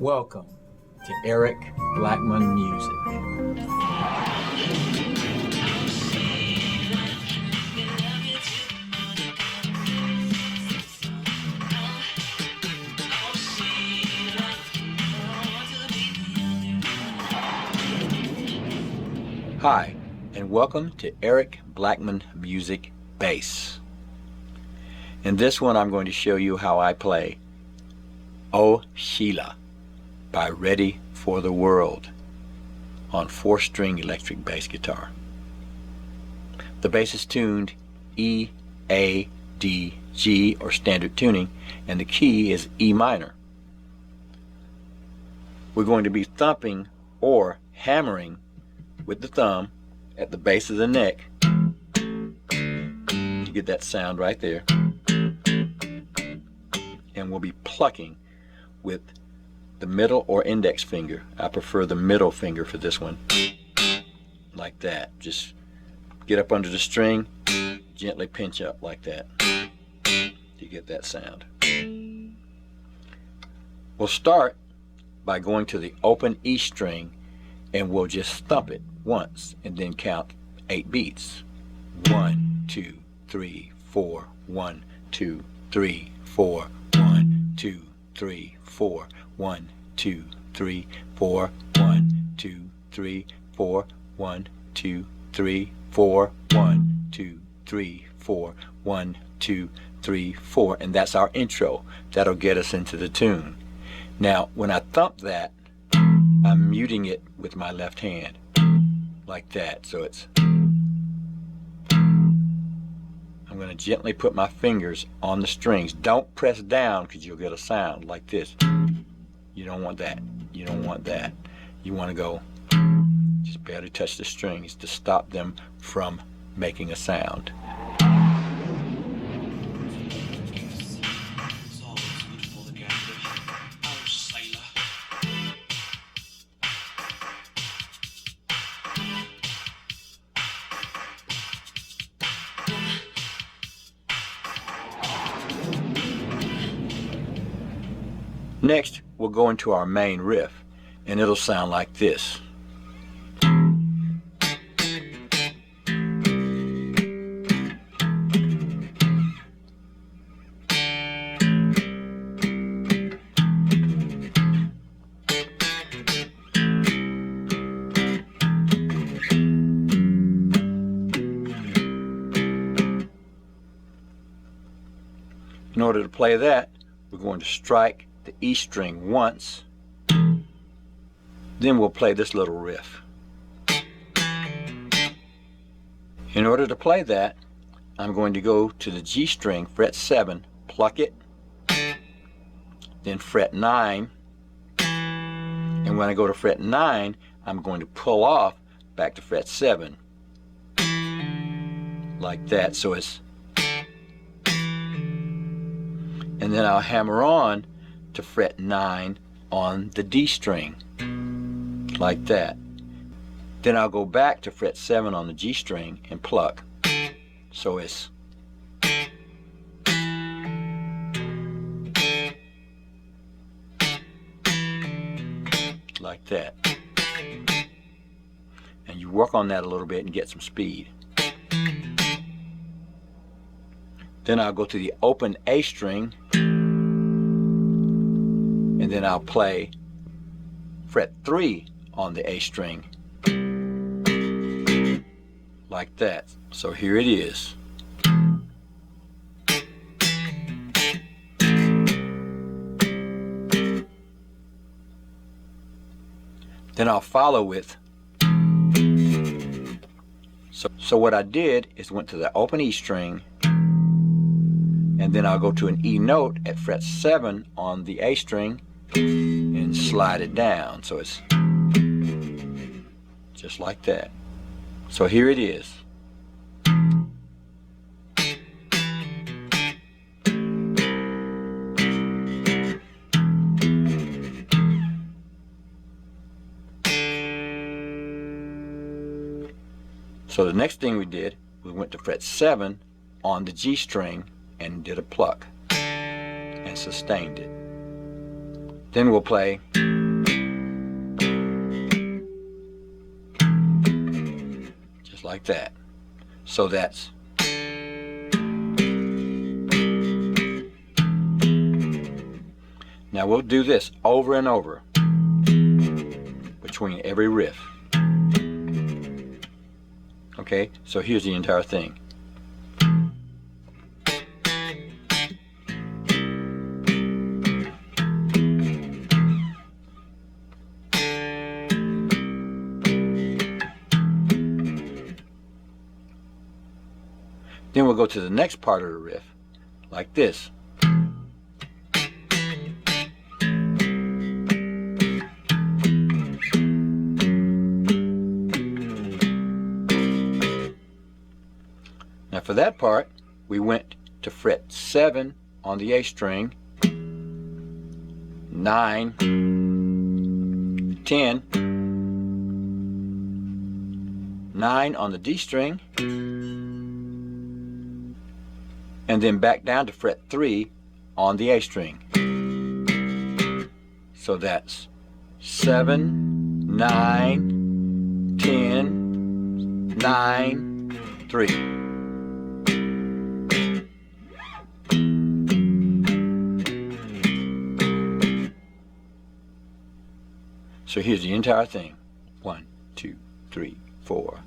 Welcome to Eric Blackmon Music. Hi, and welcome to Eric Blackmon Music Bass. In this one I'm going to show you how I play Oh Sheila by Ready for the World on 4-string electric bass guitar. The bass is tuned E, A, D, G or standard tuning, and the key is E minor. We're going to be thumping or hammering with the thumb at the base of the neck. You get that sound right there. And we'll be plucking with the middle or index finger. I prefer the middle finger for this one. Like that. Just get up under the string, gently pinch up like that. You get that sound. We'll start by going to the open E string, and we'll just thump it once and then count 8 beats. 1, 2, 3, 4, 1, 2, 3, 4, 1, 2, 3, 4, 1, 2, 3, 4, 1, 2, 3, 4, 1, 2, 3, 4, 1, 2, 3, 4, 1, 2, 3, 4, and that's our intro. That'll get us into the tune. Now, when I thump that, I'm muting it with my left hand, like that. So it's, I'm going to gently put my fingers on the strings. Don't press down because you'll get a sound like this. You don't want that. You don't want that. You want to go, just barely touch the strings to stop them from making a sound. Next, we'll go into our main riff, and it'll sound like this. In order to play that, we're going to strike the E string once, then we'll play this little riff. In order to play that, I'm going to go to the G string, fret 7, pluck it, then fret 9, and when I go to fret 9, I'm going to pull off back to fret 7, like that. So it's, and then I'll hammer on to fret 9 on the D string, like that. Then I'll go back to fret 7 on the G string and pluck. So it's, like that. And you work on that a little bit and get some speed. Then I'll go to the open A string, and then I'll play fret 3 on the A string, like that. So here it is. Then I'll follow with, so what I did is went to the open E string, and then I'll go to an E note at fret 7 on the A string and slide it down. So it's just like that. So here it is. So the next thing we did, we went to fret 7 on the G string and did a pluck and sustained it. Then we'll play just like that. So that's now we'll do this over and over between every riff. Okay, so here's the entire thing. Then we'll go to the next part of the riff, like this. Now for that part, we went to fret 7 on the A string, 9, 10, 9 on the D string, and then back down to fret 3 on the A string. So that's 7, 9, 10, 9, 3. So here's the entire thing. 1, 2, 3, 4.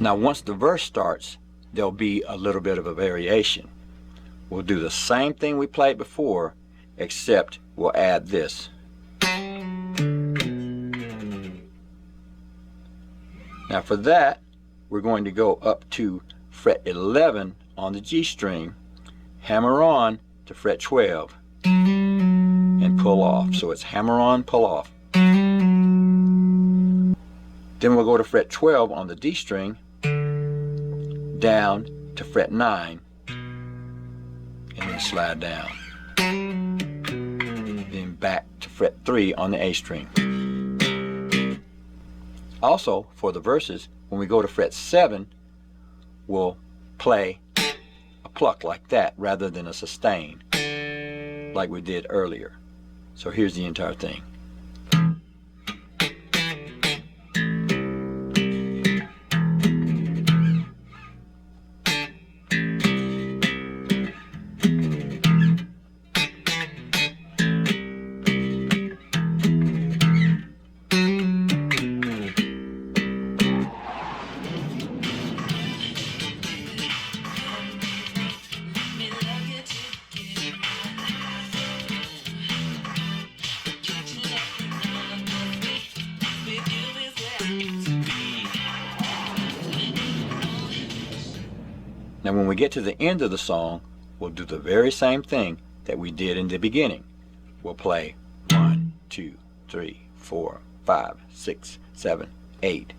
Now once the verse starts, there'll be a little bit of a variation. We'll do the same thing we played before, except we'll add this. Now for that, we're going to go up to fret 11 on the G string, hammer on to fret 12, and pull off. So it's hammer on, pull off. Then we'll go to fret 12 on the D string, down to fret 9, and then slide down. Then back to fret 3 on the A string. Also, for the verses, when we go to fret 7, we'll play a pluck like that rather than a sustain like we did earlier. So here's the entire thing. Now when we get to the end of the song, we'll do the very same thing that we did in the beginning. We'll play 1, 2, 3, 4, 5, 6, 7, 8,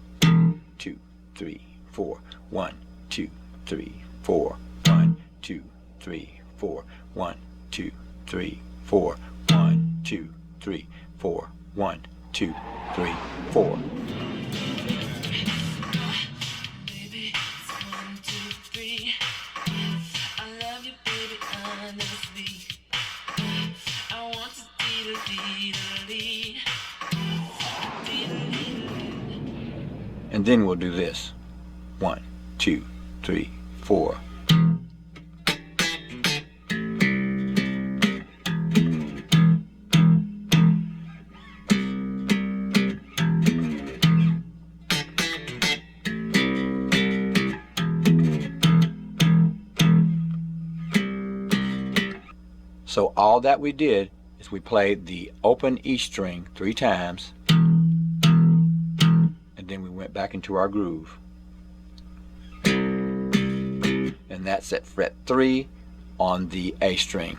2, 3, 4, 1, 2, 3, 4, 1, 2, 3, 4, 1, 2, 3, 4, 1, 2, 3, 4, 1, 2, 3, 4. And then we'll do this. 1, 2, 3, 4. So all that we did is we played the open E string 3 times, and then we went back into our groove. And and that's at fret 3 on the A string.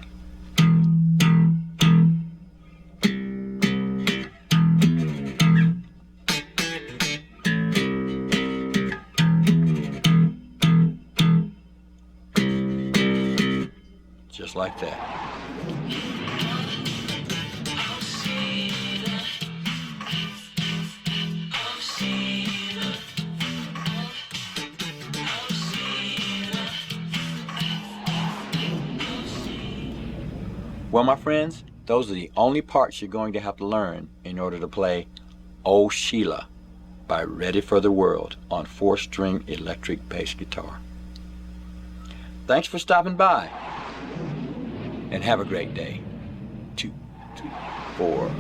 Just like that. Well, my friends, those are the only parts you're going to have to learn in order to play Oh Sheila by Ready for the World on 4-string electric bass guitar. Thanks for stopping by, and have a great day. 2, 3, 4.